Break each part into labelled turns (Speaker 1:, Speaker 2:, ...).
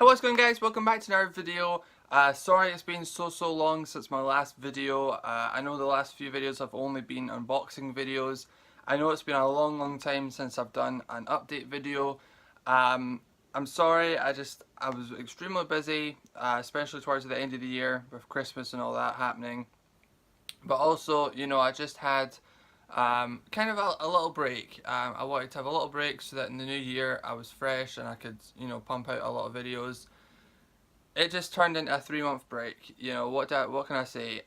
Speaker 1: Hey, what's going on, guys? Welcome back to another video. Sorry it's been so long since my last video. I know the last few videos have only been unboxing videos. I know it's been a long time since I've done an update video. I'm sorry, I was extremely busy, especially towards the end of the year with Christmas and all that happening. But also, I just had kind of a little break. I wanted to have a little break so that in the new year I was fresh and I could, pump out a lot of videos. It just turned into a 3 month break. What can I say?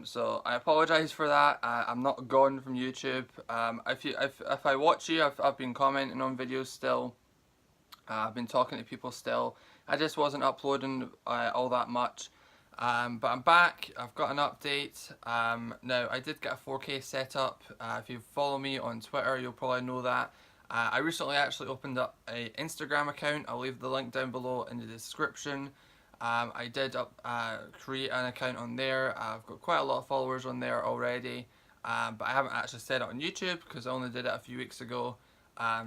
Speaker 1: So I apologise for that. I'm not gone from YouTube. If I watch you, I've been commenting on videos still. I've been talking to people still. I just wasn't uploading all that much. But I'm back. I've got an update. Now I did get a 4K setup. If you follow me on Twitter, you'll probably know that. I recently actually opened up an Instagram account. I'll leave the link down below in the description. I did create an account on there. I've got quite a lot of followers on there already, but I haven't actually set it on YouTube because I only did it a few weeks ago.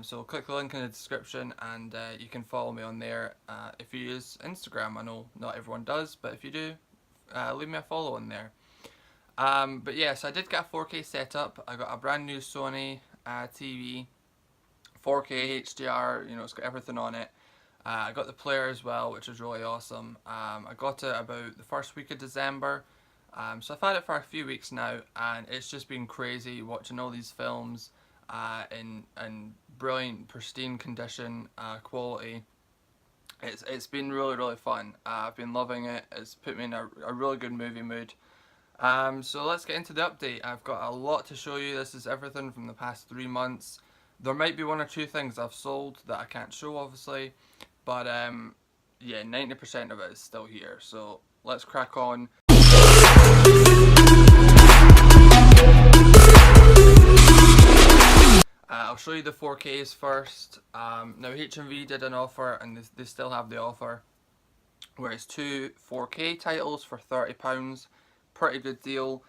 Speaker 1: So click the link in the description and you can follow me on there if you use Instagram. I know not everyone does, but if you do, leave me a follow on there. But yeah, so I did get a 4K setup. I got a brand new Sony TV, 4K HDR, it's got everything on it. I got the player as well, which is really awesome. I got it about the first week of December, so I've had it for a few weeks now, and it's just been crazy watching all these films in brilliant, pristine condition, quality. It's been really fun. I've been loving it. It's put me in a really good movie mood. So let's get into the update. I've got a lot to show you. This is everything from the past 3 months. There might be one or two things I've sold that I can't show, obviously, but yeah, 90% of it is still here. So let's crack on. I'll show you the 4Ks first. Now HMV did an offer, and they still have the offer, where it's two 4K titles for £30. Pretty good deal.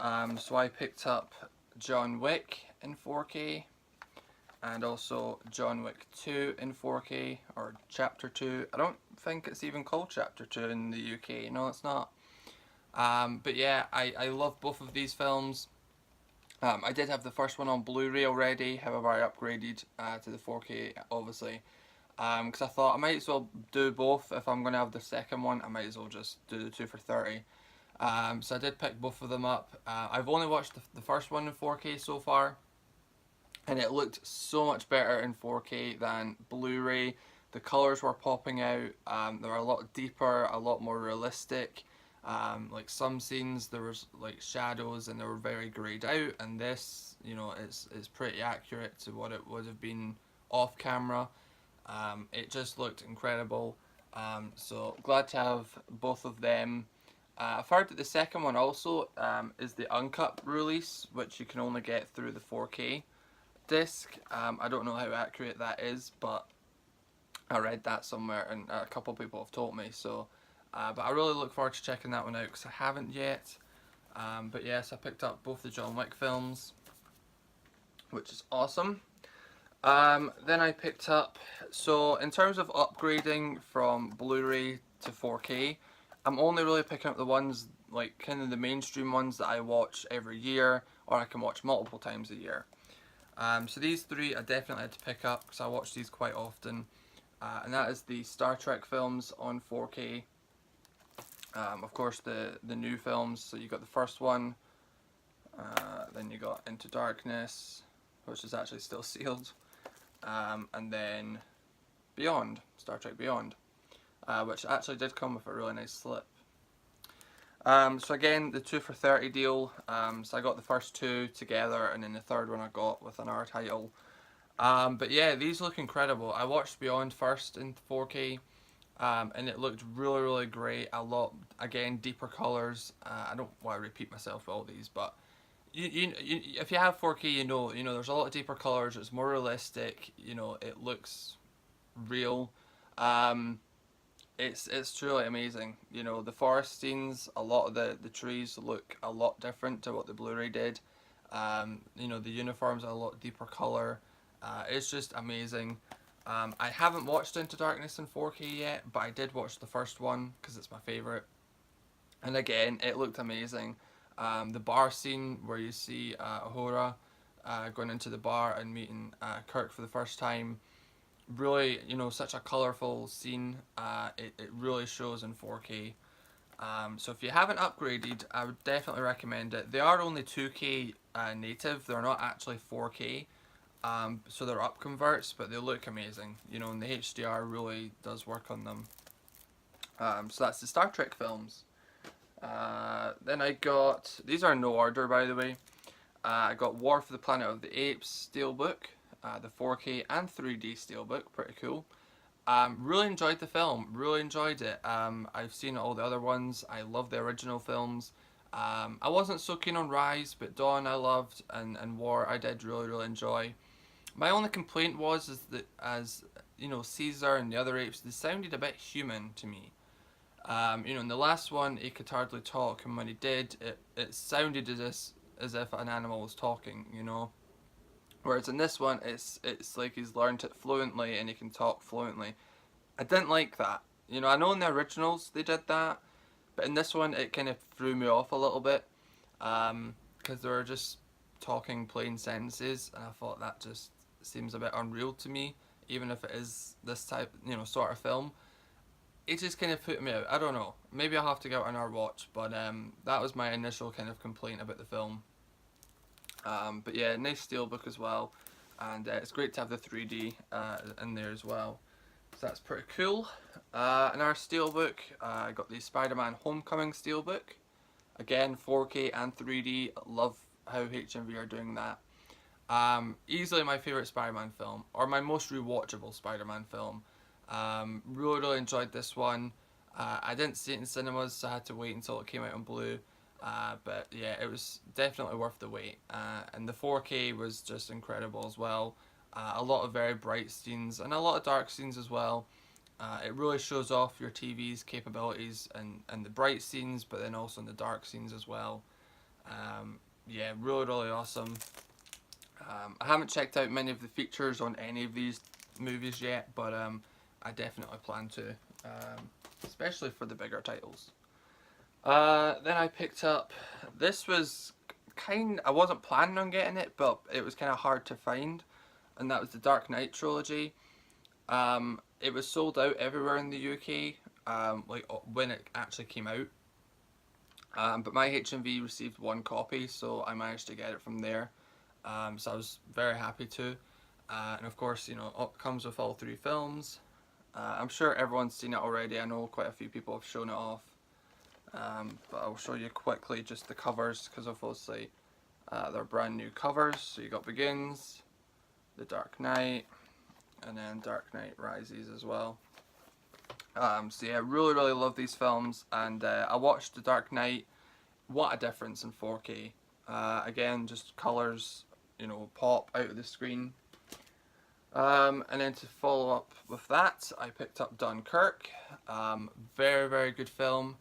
Speaker 1: So I picked up John Wick in 4K, and also John Wick 2 in 4K, or Chapter 2. I don't think it's even called Chapter 2 in the UK, no it's not. But yeah, I love both of these films. I did have the first one on Blu-ray already, however I upgraded to the 4K obviously, because I thought I might as well do both. If I'm going to have the second one, I might as well just do the 2 for 30. So I did pick both of them up. I've only watched the first one in 4K so far, and it looked so much better in 4K than Blu-ray. The colours were popping out, they were a lot deeper, a lot more realistic. Like some scenes there was like shadows and they were very greyed out, and this, is pretty accurate to what it would have been off camera. It just looked incredible. So glad to have both of them. I've heard that the second one also is the uncut release, which you can only get through the 4K disc. I don't know how accurate that is, but I read that somewhere and a couple of people have told me, so but I really look forward to checking that one out because I haven't yet. But yes, I picked up both the John Wick films, which is awesome. Then I picked up, so in terms of upgrading from Blu-ray to 4K, I'm only really picking up the ones, like kind of the mainstream ones that I watch every year, or I can watch multiple times a year. So these three I definitely had to pick up because I watch these quite often, and that is the Star Trek films on 4K. Of course the new films, so you got the first one, then you got Into Darkness, which is actually still sealed, and then Beyond, Star Trek Beyond, which actually did come with a really nice slip. So again, the 2 for 30 deal, so I got the first two together, and then the third one I got with another title. But yeah, these look incredible. I watched Beyond first in 4K, and it looked really great. A lot, again, deeper colours. I don't want to repeat myself with all these, but if you have 4K, there's a lot of deeper colours. It's more realistic. It looks real. It's truly amazing. The forest scenes, a lot of the trees look a lot different to what the Blu-ray did. The uniforms are a lot deeper colour. It's just amazing. I haven't watched Into Darkness in 4K yet, but I did watch the first one because it's my favourite. And again, it looked amazing. The bar scene where you see Ahura going into the bar and meeting Kirk for the first time, really, such a colourful scene. It really shows in 4K. So if you haven't upgraded, I would definitely recommend it. They are only 2K native, they're not actually 4K. So they're up converts, but they look amazing. And the HDR really does work on them. So that's the Star Trek films. Then I got, these are in no order by the way. I got War for the Planet of the Apes Steelbook, the 4K and 3D Steelbook, pretty cool. Really enjoyed the film, really enjoyed it. I've seen all the other ones, I love the original films. I wasn't so keen on Rise, but Dawn I loved, and War I did really enjoy. My only complaint was is that as Caesar and the other apes, they sounded a bit human to me. In the last one, he could hardly talk, and when he did, it sounded as if an animal was talking, Whereas in this one, it's like he's learned it fluently and he can talk fluently. I didn't like that. I know in the originals they did that, but in this one it kind of threw me off a little bit, because they were just talking plain sentences, and I thought that just seems a bit unreal to me, even if it is this type, sort of film. It just kind of put me out. I don't know. Maybe I'll have to go on our watch, but that was my initial kind of complaint about the film. But yeah, nice steelbook as well, and it's great to have the 3D in there as well. So that's pretty cool. In our steelbook, I got the Spider-Man Homecoming steelbook. Again, 4K and 3D. Love how HMV are doing that. Easily my favourite Spider-Man film, or my most rewatchable Spider-Man film. Really enjoyed this one. I didn't see it in cinemas, so I had to wait until it came out on Blue. But yeah, it was definitely worth the wait. And the 4K was just incredible as well. A lot of very bright scenes and a lot of dark scenes as well. It really shows off your TV's capabilities and the bright scenes, but then also in the dark scenes as well. Yeah, really awesome. I haven't checked out many of the features on any of these movies yet, but I definitely plan to, especially for the bigger titles. Then I picked up, this was I wasn't planning on getting it, but it was kind of hard to find, and that was the Dark Knight trilogy. It was sold out everywhere in the UK, like when it actually came out. But my HMV received one copy, so I managed to get it from there. So I was very happy to. And of course, it comes with all three films. I'm sure everyone's seen it already. I know quite a few people have shown it off. But I'll show you quickly just the covers, because obviously they're brand new covers. So you got Begins, The Dark Knight, and then Dark Knight Rises as well. So yeah, really love these films, and I watched The Dark Knight. What a difference in 4K. Again, just colours, pop out of the screen. And then to follow up with that, I picked up Dunkirk. Very good film.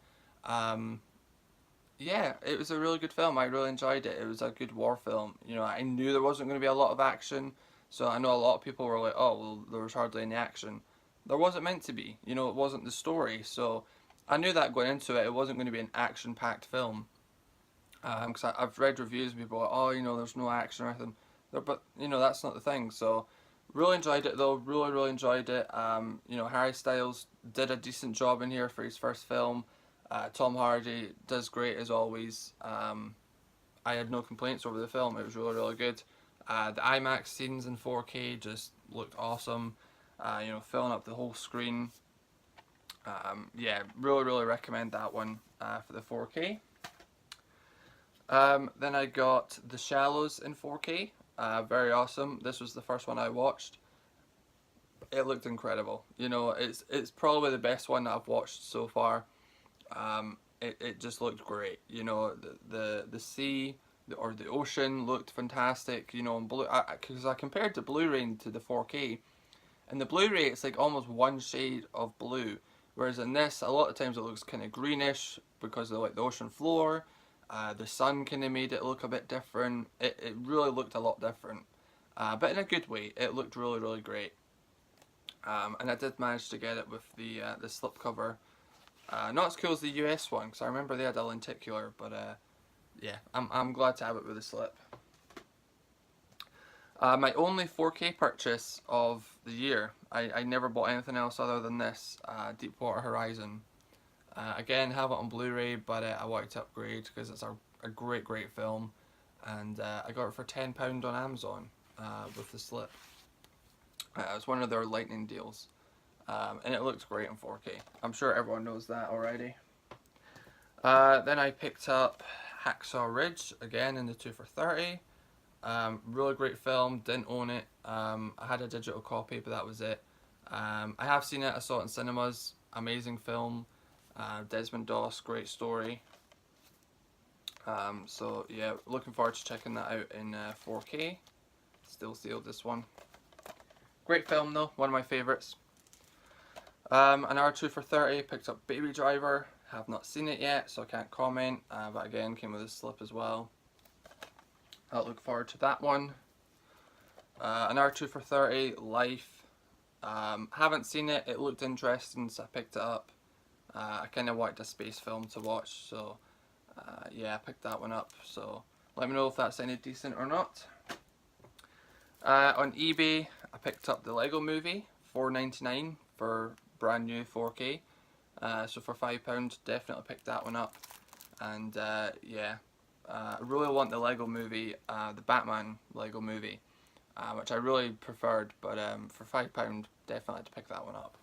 Speaker 1: Yeah, it was a really good film. I really enjoyed it. It was a good war film. I knew there wasn't going to be a lot of action, so I know a lot of people were like, oh, well, there was hardly any action. There wasn't meant to be. It wasn't the story, so I knew that going into it. It wasn't going to be an action-packed film. Because I've read reviews and people are like, oh, there's no action or anything. But, that's not the thing, so really enjoyed it though, really enjoyed it. Harry Styles did a decent job in here for his first film. Tom Hardy does great as always. I had no complaints over the film. It was really good. The IMAX scenes in 4K just looked awesome. Filling up the whole screen. Yeah, really recommend that one for the 4K. Then I got The Shallows in 4K. Very awesome. This was the first one I watched. It looked incredible. It's probably the best one that I've watched so far. It just looked great. The sea or the ocean looked fantastic. On blue, because I compared the Blu-ray to the 4K, and the Blu-ray it's like almost one shade of blue, whereas in this a lot of times it looks kind of greenish because of like the ocean floor. The sun kind of made it look a bit different. It really looked a lot different, but in a good way. It looked really great. And I did manage to get it with the slipcover. Not as cool as the US one, because I remember they had a lenticular, but yeah, I'm glad to have it with the slip. My only 4K purchase of the year, I never bought anything else other than this, Deepwater Horizon. Again, have it on Blu-ray, but I wanted to upgrade because it's a great film, and I got it for £10 on Amazon with the slip. It was one of their lightning deals, and it looks great in 4K. I'm sure everyone knows that already. Then I picked up Hacksaw Ridge, again in the 2 for $30. Really great film, didn't own it. I had a digital copy, but that was it. I have seen it, I saw it in cinemas. Amazing film. Desmond Doss, great story. So yeah, looking forward to checking that out in 4K. Still sealed, this one. Great film though, one of my favourites. Another 2 for $30, picked up Baby Driver. Have not seen it yet, so I can't comment, but again, came with a slip as well. I'll look forward to that one. Another 2 for $30, Life. Haven't seen it, it looked interesting, so I picked it up. I kind of wanted a space film to watch, so yeah, I picked that one up. So let me know if that's any decent or not. On eBay, I picked up the Lego Movie, $4.99 for brand new 4K. So for £5, definitely picked that one up. And yeah, I really want the Lego Movie, the Batman Lego Movie, which I really preferred, but for £5, definitely had to pick that one up.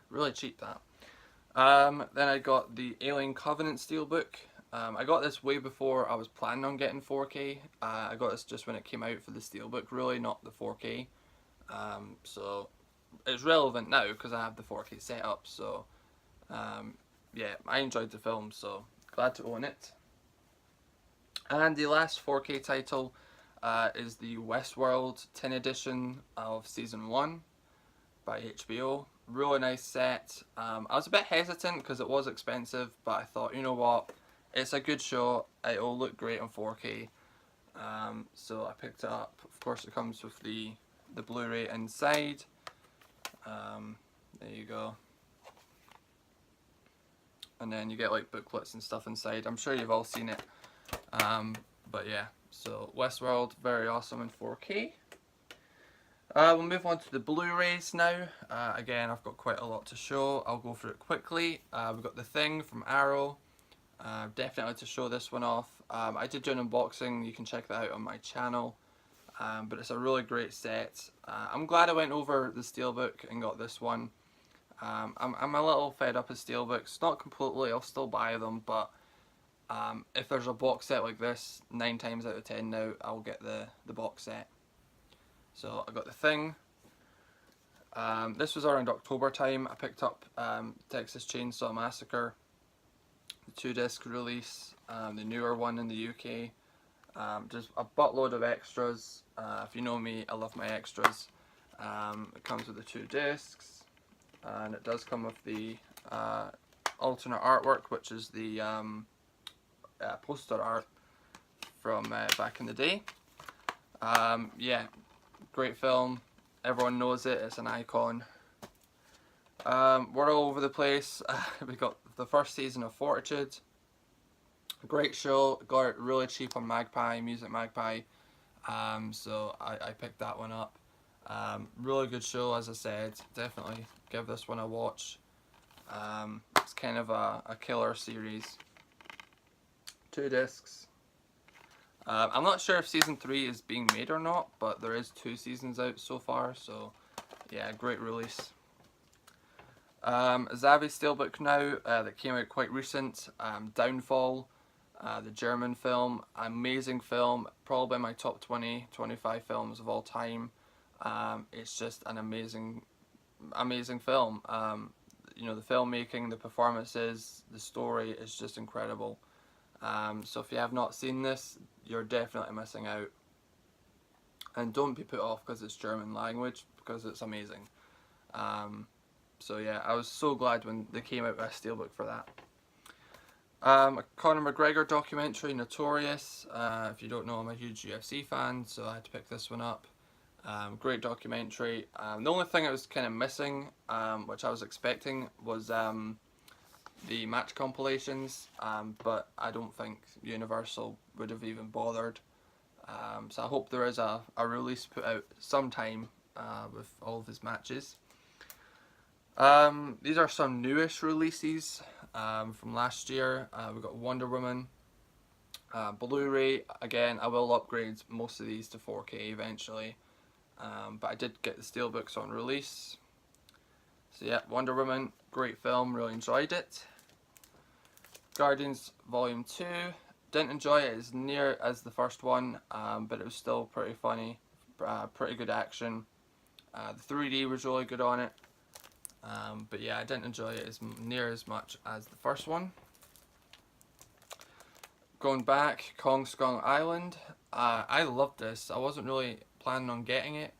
Speaker 1: Really cheap, that. Then I got the Alien Covenant Steelbook. I got this way before I was planning on getting 4K. I got this just when it came out for the Steelbook, really, not the 4K. So it's relevant now because I have the 4K set up. So yeah, I enjoyed the film, so glad to own it. And the last 4K title is the Westworld 10 edition of Season 1 by HBO. Really nice set. I was a bit hesitant because it was expensive, but I thought, you know what, it's a good show, it'll look great on 4K. So I picked it up. Of course it comes with the Blu-ray inside. There you go. And then you get like booklets and stuff inside. I'm sure you've all seen it. But yeah, so Westworld, very awesome in 4K. We'll move on to the Blu-rays now. Again, I've got quite a lot to show. I'll go through it quickly. We've got The Thing from Arrow. Definitely to show this one off. I did do an unboxing, you can check that out on my channel. But it's a really great set. I'm glad I went over the Steelbook and got this one. I'm a little fed up with Steelbooks. Not completely, I'll still buy them, but if there's a box set like this, 9 times out of 10 now, I'll get the box set. So I got The Thing. This was around October time. I picked up Texas Chainsaw Massacre, the 2-disc release, the newer one in the UK. Just a buttload of extras. If you know me, I love my extras. It comes with the 2 discs, and it does come with the alternate artwork, which is the poster art from back in the day. Yeah, great film. Everyone knows it. It's an icon. We're all over the place. We got the first season of Fortitude. Great show. Got it really cheap on Music Magpie. So I picked that one up. Really good show, as I said. Definitely give this one a watch. It's kind of a killer series. 2 discs. I'm not sure if season 3 is being made or not, but there is 2 seasons out so far, so yeah, great release. Zavi Steelbook now, that came out quite recent. Downfall, the German film, amazing film, probably my top 20-25 films of all time. It's just an amazing film. You know, the filmmaking, the performances, the story is just incredible. So if you have not seen this, you're definitely missing out. And don't be put off because it's German language, because it's amazing. So yeah, I was so glad when they came out with a steelbook for that. A Conor McGregor documentary, Notorious. If you don't know, I'm a huge UFC fan, so I had to pick this one up. Great documentary. The only thing I was kind of missing, which I was expecting, was the match compilations, but I don't think Universal would have even bothered. So I hope there is a release put out sometime with all of his matches. These are some newish releases from last year. We've got Wonder Woman, Blu-ray. Again, I will upgrade most of these to 4K eventually, but I did get the steelbooks on release. So yeah, Wonder Woman, great film, really enjoyed it. Guardians Volume 2, didn't enjoy it as near as the first one, but it was still pretty funny, pretty good action. The 3D was really good on it, but yeah, I didn't enjoy it as near as much as the first one. Going back, Kong Skull Island, I loved this. I wasn't really planning on getting it,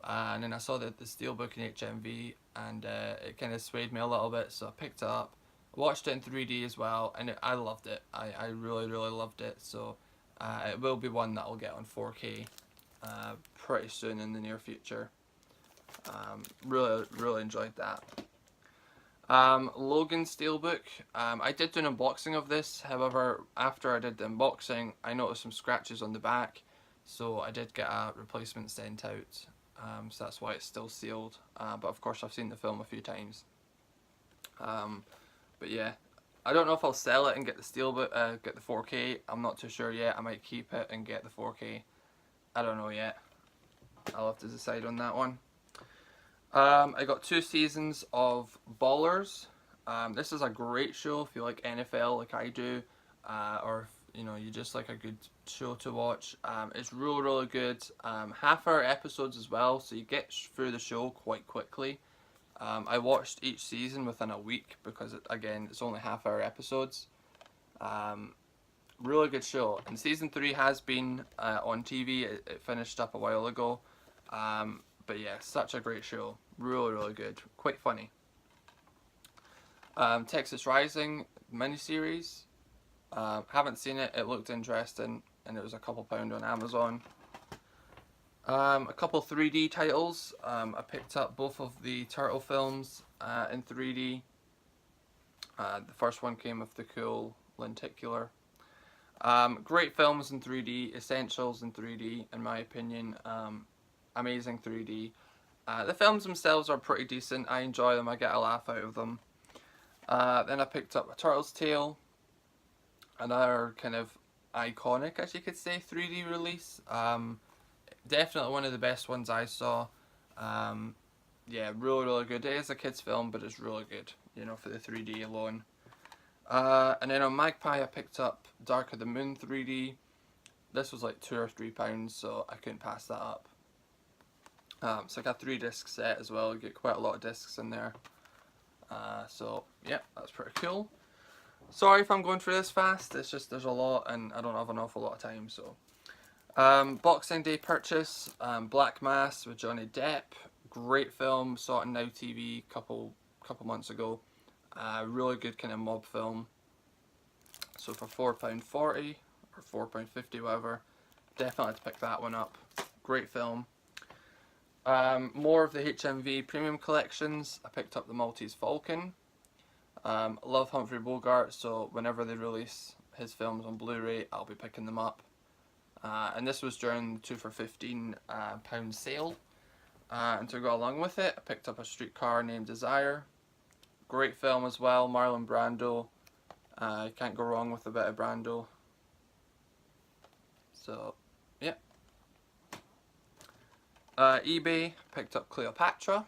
Speaker 1: and then I saw the steelbook in HMV, and it kind of swayed me a little bit, so I picked it up. Watched it in 3D as well, and I loved it. I really loved it, so it will be one that I'll get on 4K pretty soon in the near future. Really enjoyed that. Logan Steelbook, I did do an unboxing of this, however after I did the unboxing I noticed some scratches on the back, so I did get a replacement sent out, so that's why it's still sealed, but of course I've seen the film a few times. But yeah, I don't know if I'll sell it and get the steelbook, get the 4K. I'm not too sure yet. I might keep it and get the 4K. I don't know yet. I'll have to decide on that one. I got 2 seasons of Ballers. This is a great show if you like NFL like I do, or if you just like a good show to watch. It's really good. Half-hour episodes as well, so you get through the show quite quickly. I watched each season within a week because, again, it's only half-hour episodes. Really good show. And season 3 has been on TV. It finished up a while ago. But yeah, such a great show. Really good. Quite funny. Texas Rising miniseries. Haven't seen it. It looked interesting, and it was a couple £2 on Amazon. A couple 3D titles. I picked up both of the Turtle films in 3D. The first one came with the cool lenticular. Great films in 3D, essentials in 3D in my opinion. Amazing 3D. The films themselves are pretty decent. I enjoy them. I get a laugh out of them. Then I picked up A Turtle's Tale. Another kind of iconic, as you could say, 3D release. Definitely one of the best ones I saw. Yeah, really good. It is a kid's film, but it's really good, for the 3D alone. And then on Magpie I picked up Dark of the Moon 3D. This was like £2 or £3, so I couldn't pass that up. So I got a 3-disc set as well. You get quite a lot of discs in there. So yeah, that's pretty cool. Sorry if I'm going through this fast, it's just there's a lot and I don't have an awful lot of time, so. Boxing Day purchase, Black Mass with Johnny Depp. Great film, saw it on Now TV a couple months ago. Really good kind of mob film. So for £4.40 or £4.50, whatever, definitely to pick that one up. Great film. More of the HMV premium collections. I picked up the Maltese Falcon. Love Humphrey Bogart, so whenever they release his films on Blu-ray, I'll be picking them up. And this was during the 2 for £15 sale. And to go along with it, I picked up A Streetcar Named Desire. Great film as well, Marlon Brando. You can't go wrong with a bit of Brando. So, yeah. eBay, picked up Cleopatra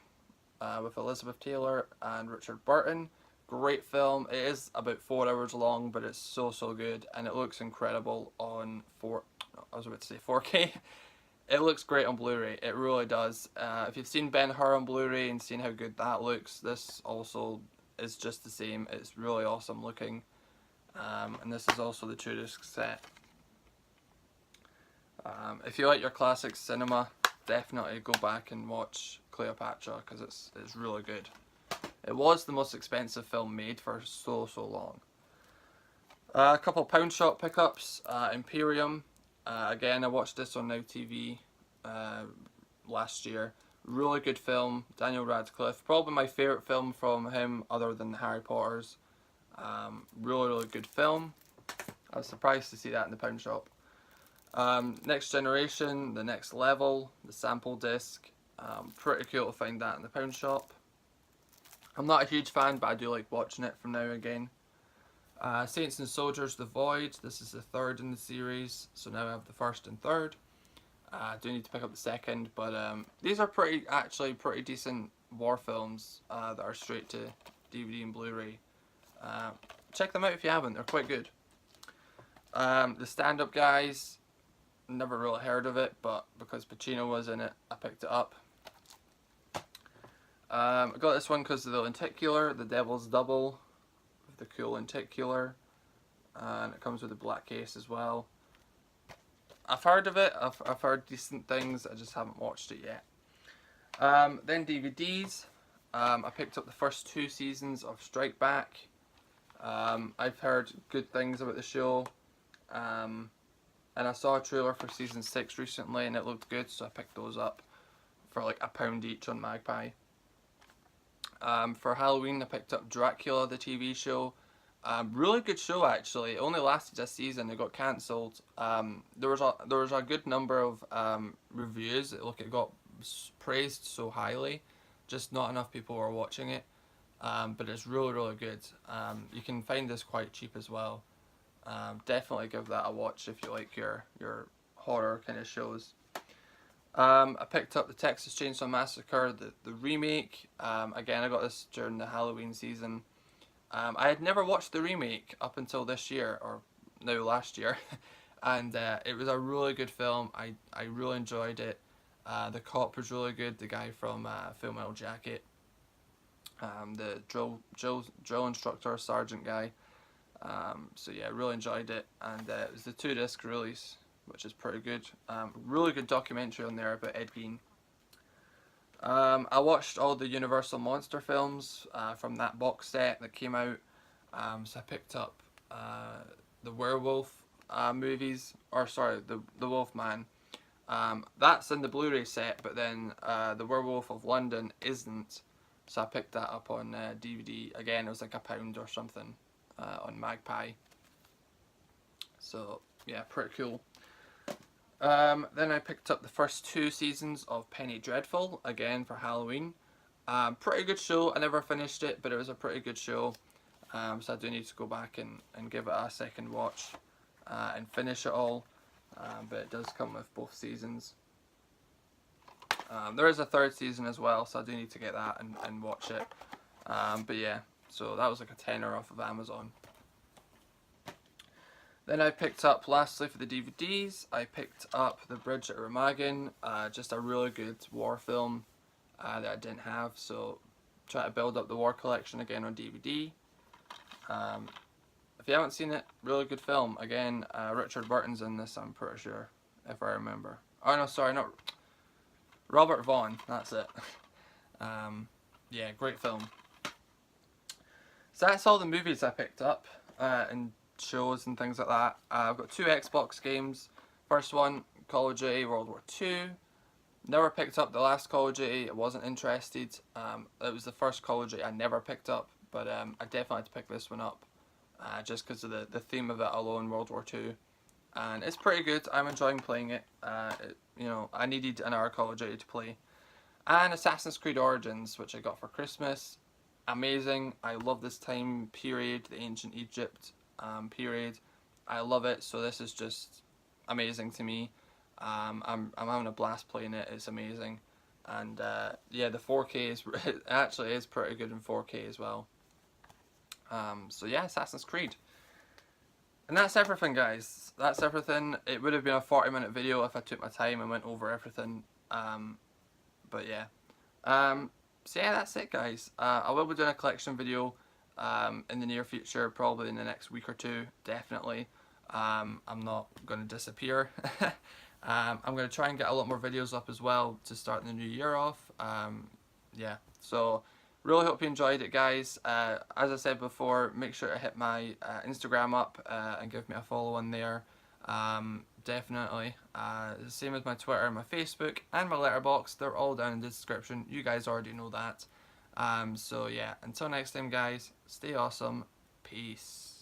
Speaker 1: with Elizabeth Taylor and Richard Burton. Great film. It is about 4 hours long, but it's so good, and it looks incredible on 4K. It looks great on Blu-ray. It really does. If you've seen Ben-Hur on Blu-ray and seen how good that looks, this also is just the same. It's really awesome looking. And this is also the 2-disc set. If you like your classic cinema, definitely go back and watch Cleopatra because it's really good. It was the most expensive film made for so long. A couple Pound Shop pickups. Imperium. Again, I watched this on Now TV last year. Really good film. Daniel Radcliffe, probably my favourite film from him other than Harry Potter's. Really good film. I was surprised to see that in the pound shop. Next Generation, The Next Level, the sample disc. Pretty cool to find that in the pound shop. I'm not a huge fan, but I do like watching it from now and again. Saints and Soldiers, The Void. This is the third in the series, so now I have the first and third. I do need to pick up the second, but these are actually pretty decent war films that are straight to DVD and Blu-ray. Check them out if you haven't, they're quite good. The Stand Up Guys, never really heard of it, but because Pacino was in it, I picked it up. I got this one because of the lenticular, The Devil's Double, with the cool lenticular, and it comes with a black case as well. I've heard of it, I've heard decent things, I just haven't watched it yet. Then DVDs, I picked up the first 2 seasons of Strike Back. I've heard good things about the show, and I saw a trailer for season 6 recently and it looked good, so I picked those up for like £1 each on Magpie. For Halloween I picked up Dracula, the TV show. Really good show actually. It only lasted a season, it got cancelled. There was a good number of reviews. It got praised so highly, just not enough people were watching it. But it's really good. You can find this quite cheap as well. Definitely give that a watch if you like your horror kind of shows. I picked up the Texas Chainsaw Massacre, the remake. Again, I got this during the Halloween season. I had never watched the remake up until this year, or now last year, and it was a really good film. I really enjoyed it. The cop was really good, the guy from Full Metal Jacket. The drill instructor, sergeant guy. So yeah, really enjoyed it, and it was the 2-disc release, which is pretty good. Really good documentary on there about Ed Gein. I watched all the Universal Monster films from that box set that came out. So I picked up the werewolf movies, or sorry, the Wolfman. That's in the Blu-ray set, but then the Werewolf of London isn't. So I picked that up on DVD. Again, it was like £1 or something on Magpie. So yeah, pretty cool. Then I picked up the first 2 seasons of Penny Dreadful, again for Halloween. Pretty good show. I never finished it, but it was a pretty good show. So I do need to go back and give it a second watch and finish it all. But it does come with both seasons. There is a 3rd season as well, so I do need to get that and watch it. But yeah, so that was like a tenner off of Amazon. Then I picked up, lastly for the DVDs, I picked up The Bridge at Remagen, just a really good war film that I didn't have, so try to build up the war collection again on DVD. If you haven't seen it, really good film. Again, Richard Burton's in this, I'm pretty sure, if I remember. Oh no, sorry, not Robert Vaughn, that's it. Yeah, great film. So that's all the movies I picked up, and shows and things like that. I've got 2 Xbox games. First one, Call of Duty World War II. Never picked up the last Call of Duty, I wasn't interested. It was the first Call of Duty I never picked up, but I definitely had to pick this one up, just because of the theme of it alone, World War II. And it's pretty good, I'm enjoying playing it. You know, I needed another Call of Duty to play. And Assassin's Creed Origins, which I got for Christmas. Amazing, I love this time period, the ancient Egypt period. I love it, so this is just amazing to me. I'm having a blast playing it, it's amazing. And yeah, the 4K it actually is pretty good in 4K as well. So yeah, Assassin's Creed. And that's everything, guys. That's everything. It would have been a 40-minute video if I took my time and went over everything. But yeah. So yeah, that's it, guys. I will be doing a collection video in the near future, probably in the next week or 2, definitely. I'm not going to disappear. I'm going to try and get a lot more videos up as well to start the new year off. Yeah, so really hope you enjoyed it, guys. As I said before, make sure to hit my Instagram up and give me a follow on there. definitely. Same as my Twitter, my Facebook, and my letterbox. They're all down in the description. You guys already know that. So yeah, until next time, guys, stay awesome. Peace.